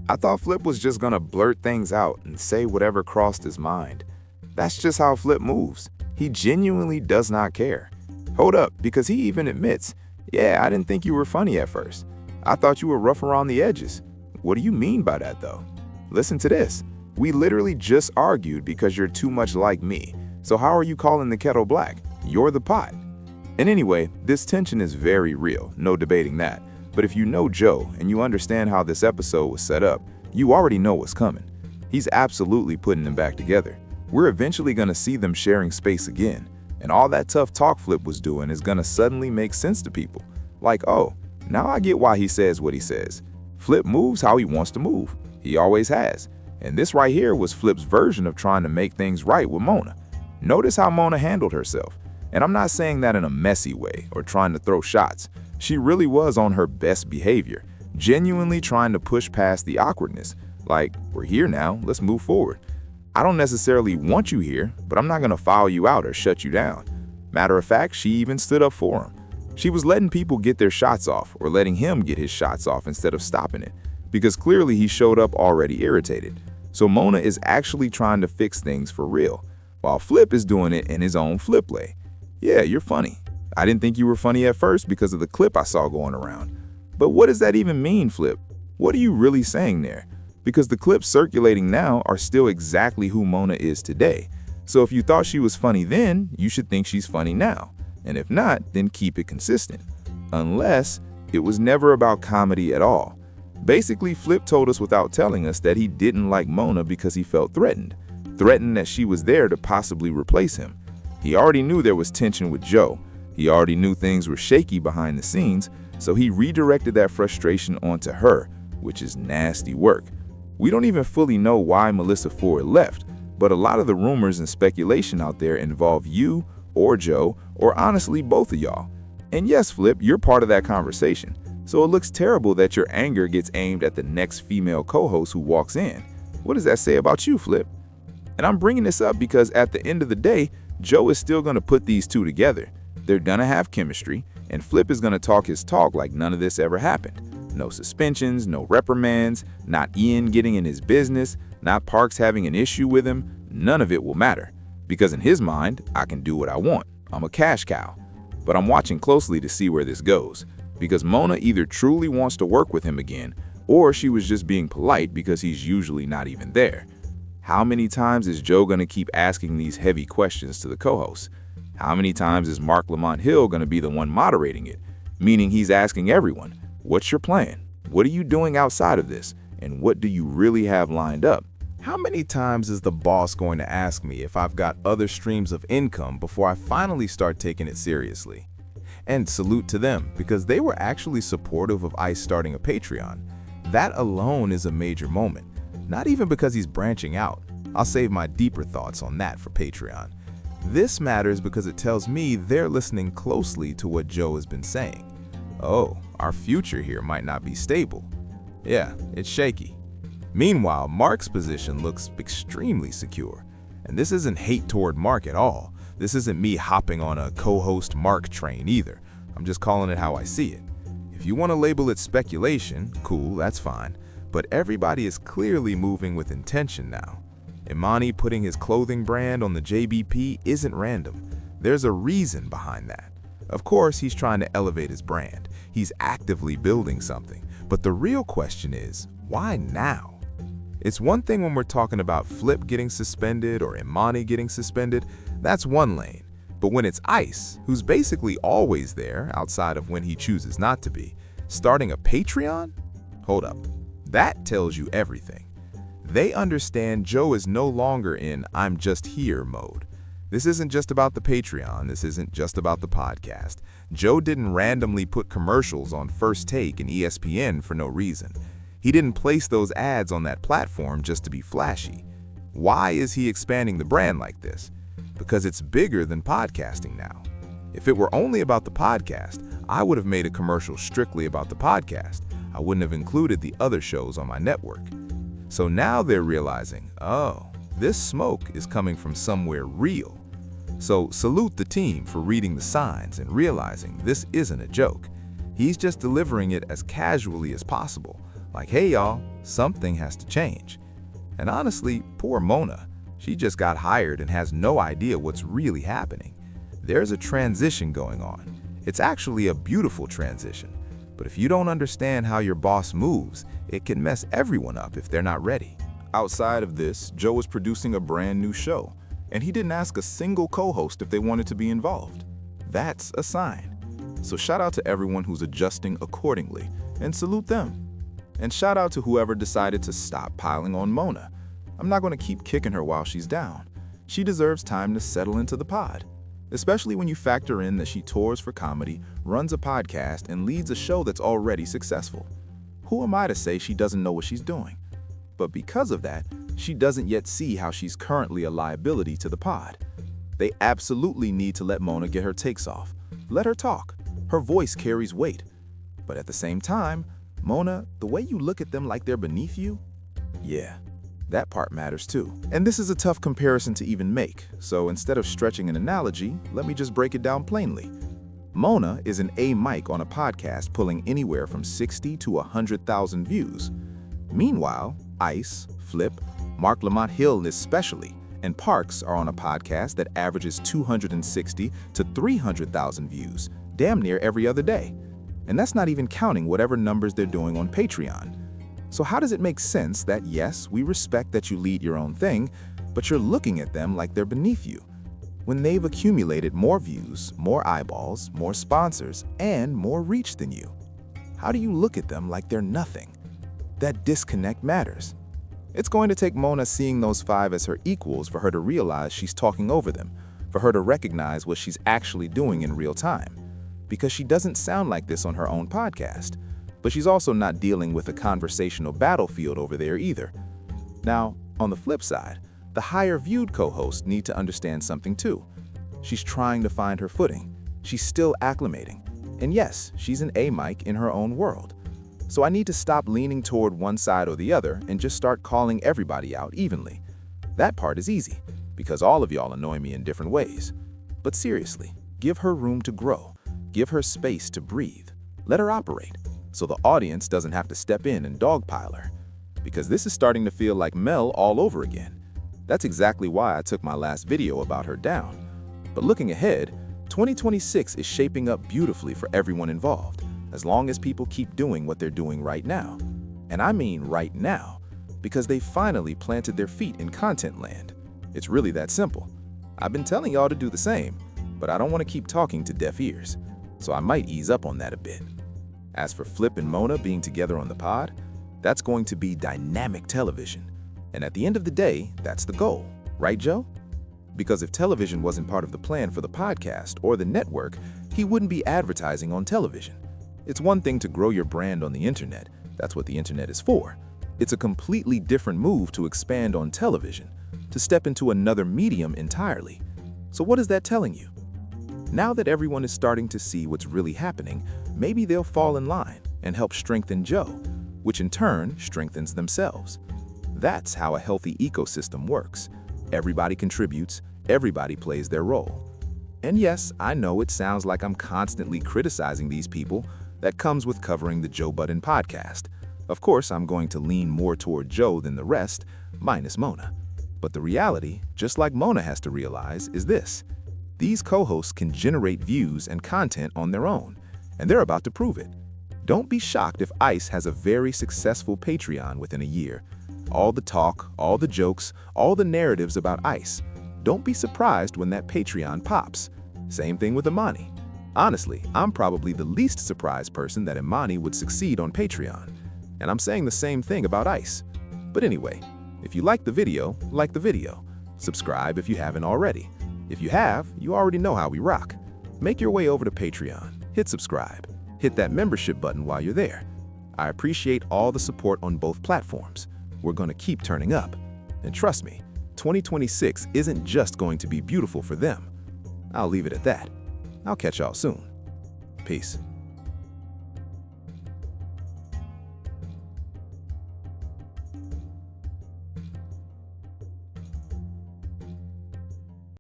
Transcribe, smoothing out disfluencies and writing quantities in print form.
I thought Flip was just gonna blurt things out and say whatever crossed his mind. That's just how Flip moves. He genuinely does not care. Hold up, because he even admits, yeah, I didn't think you were funny at first. I thought you were rough around the edges. What do you mean by that though? Listen to this. We literally just argued because you're too much like me. So how are you calling the kettle black? You're the pot. And anyway, this tension is very real, no debating that. But if you know Joe and you understand how this episode was set up, you already know what's coming. He's absolutely putting them back together. We're eventually gonna see them sharing space again. And all that tough talk Flip was doing is gonna suddenly make sense to people. Like, oh, now I get why he says what he says. Flip moves how he wants to move. He always has. And this right here was Flip's version of trying to make things right with Mona. Notice how Mona handled herself. And I'm not saying that in a messy way or trying to throw shots. She really was on her best behavior, genuinely trying to push past the awkwardness. Like, we're here now, let's move forward. I don't necessarily want you here, but I'm not gonna foul you out or shut you down. Matter of fact, she even stood up for him. She was letting people get their shots off or letting him get his shots off instead of stopping it, because clearly he showed up already irritated. So Mona is actually trying to fix things for real, while Flip is doing it in his own Flip way. Yeah, you're funny. I didn't think you were funny at first because of the clip I saw going around. But what does that even mean, Flip? What are you really saying there? Because the clips circulating now are still exactly who Mona is today. So if you thought she was funny then, you should think she's funny now. And if not, then keep it consistent. Unless it was never about comedy at all. Basically, Flip told us without telling us that he didn't like Mona because he felt threatened that she was there to possibly replace him. He already knew there was tension with Joe. He already knew things were shaky behind the scenes, so he redirected that frustration onto her, which is nasty work. We don't even fully know why Melissa Ford left, but a lot of the rumors and speculation out there involve you or Joe, or honestly both of y'all. And yes, Flip, you're part of that conversation. So it looks terrible that your anger gets aimed at the next female co-host who walks in. What does that say about you, Flip? And I'm bringing this up because at the end of the day, Joe is still going to put these two together. They're going to have chemistry, and Flip is going to talk his talk like none of this ever happened. No suspensions, no reprimands, not Ian getting in his business, not Parks having an issue with him. None of it will matter. Because in his mind, I can do what I want. I'm a cash cow. But I'm watching closely to see where this goes. Because Mona either truly wants to work with him again, or she was just being polite because he's usually not even there. How many times is Joe going to keep asking these heavy questions to the co-host? How many times is Marc Lamont Hill going to be the one moderating it? Meaning he's asking everyone, what's your plan? What are you doing outside of this? And what do you really have lined up? How many times is the boss going to ask me if I've got other streams of income before I finally start taking it seriously? And salute to them, because they were actually supportive of Ice starting a Patreon. That alone is a major moment. Not even because he's branching out. I'll save my deeper thoughts on that for Patreon. This matters because it tells me they're listening closely to what Joe has been saying. Oh, our future here might not be stable. Yeah, it's shaky. Meanwhile, Marc's position looks extremely secure. And this isn't hate toward Marc at all. This isn't me hopping on a co-host Marc train either. I'm just calling it how I see it. If you want to label it speculation, cool, that's fine. But everybody is clearly moving with intention now. Imani putting his clothing brand on the JBP isn't random. There's a reason behind that. Of course, he's trying to elevate his brand. He's actively building something. But the real question is, why now? It's one thing when we're talking about Flip getting suspended or Imani getting suspended. That's one lane. But when it's Ice, who's basically always there outside of when he chooses not to be, starting a Patreon? Hold up. That tells you everything. They understand Joe is no longer in I'm just here mode. This isn't just about the Patreon. This isn't just about the podcast. Joe didn't randomly put commercials on First Take and ESPN for no reason. He didn't place those ads on that platform just to be flashy. Why is he expanding the brand like this? Because it's bigger than podcasting now. If it were only about the podcast, I would have made a commercial strictly about the podcast. I wouldn't have included the other shows on my network. So now they're realizing, oh, this smoke is coming from somewhere real. So salute the team for reading the signs and realizing this isn't a joke. He's just delivering it as casually as possible. Like, hey y'all, Something has to change. And honestly, poor Mona, she just got hired and has no idea what's really happening. There's a transition going on. It's actually a beautiful transition. But if you don't understand how your boss moves, it can mess everyone up if they're not ready. Outside of this, Joe was producing a brand new show, and he didn't ask a single co-host if they wanted to be involved. That's a sign. So shout out to everyone who's adjusting accordingly, and salute them. And shout out to whoever decided to stop piling on Mona. I'm not going to keep kicking her while she's down. She deserves time to settle into the pod, especially when you factor in that she tours for comedy, runs a podcast, and leads a show that's already successful. Who am I to say she doesn't know what she's doing? But because of that, she doesn't yet see how she's currently a liability to the pod. They absolutely need to let Mona get her takes off. Let her talk. Her voice carries weight. But at the same time, Mona, the way you look at them like they're beneath you, yeah, that part matters too. And this is a tough comparison to even make, so instead of stretching an analogy, let me just break it down plainly. Mona is an A mic on a podcast pulling anywhere from 60 to 100,000 views. Meanwhile, Ice, Flip, Marc Lamont Hill especially, and Parks are on a podcast that averages 260 to 300,000 views, damn near every other day. And that's not even counting whatever numbers they're doing on Patreon. So how does it make sense that yes, we respect that you lead your own thing, but you're looking at them like they're beneath you, when they've accumulated more views, more eyeballs, more sponsors, and more reach than you? How do you look at them like they're nothing? That disconnect matters. It's going to take Mona seeing those five as her equals for her to realize she's talking over them, for her to recognize what she's actually doing in real time. Because she doesn't sound like this on her own podcast, but she's also not dealing with a conversational battlefield over there either. Now, on the flip side, the higher-viewed co-hosts need to understand something too. She's trying to find her footing. She's still acclimating. And yes, she's an A mic in her own world. So I need to stop leaning toward one side or the other and just start calling everybody out evenly. That part is easy, because all of y'all annoy me in different ways. But seriously, give her room to grow. Give her space to breathe. Let her operate, so the audience doesn't have to step in and dogpile her. Because this is starting to feel like Mel all over again. That's exactly why I took my last video about her down. But looking ahead, 2026 is shaping up beautifully for everyone involved, as long as people keep doing what they're doing right now. And I mean right now, because they finally planted their feet in content land. It's really that simple. I've been telling y'all to do the same, but I don't want to keep talking to deaf ears, so I might ease up on that a bit. As for Flip and Mona being together on the pod, that's going to be dynamic television. And at the end of the day, that's the goal, right, Joe? Because if television wasn't part of the plan for the podcast or the network, he wouldn't be advertising on television. It's one thing to grow your brand on the internet. That's what the internet is for. It's a completely different move to expand on television, to step into another medium entirely. So what is that telling you? Now that everyone is starting to see what's really happening, maybe they'll fall in line and help strengthen Joe, which in turn strengthens themselves. That's how a healthy ecosystem works. Everybody contributes, everybody plays their role. And yes, I know it sounds like I'm constantly criticizing these people. That comes with covering the Joe Budden podcast. Of course, I'm going to lean more toward Joe than the rest, minus Mona. But the reality, just like Mona has to realize, is this. These co-hosts can generate views and content on their own, and they're about to prove it. Don't be shocked if Ice has a very successful Patreon within a year. All the talk, all the jokes, all the narratives about Ice. Don't be surprised when that Patreon pops. Same thing with Imani. Honestly, I'm probably the least surprised person that Imani would succeed on Patreon. And I'm saying the same thing about Ice. But anyway, if you like the video, like the video. Subscribe if you haven't already. If you have, you already know how we rock. Make your way over to Patreon, hit subscribe, hit that membership button while you're there. I appreciate all the support on both platforms. We're going to keep turning up. And trust me, 2026 isn't just going to be beautiful for them. I'll leave it at that. I'll catch y'all soon. Peace.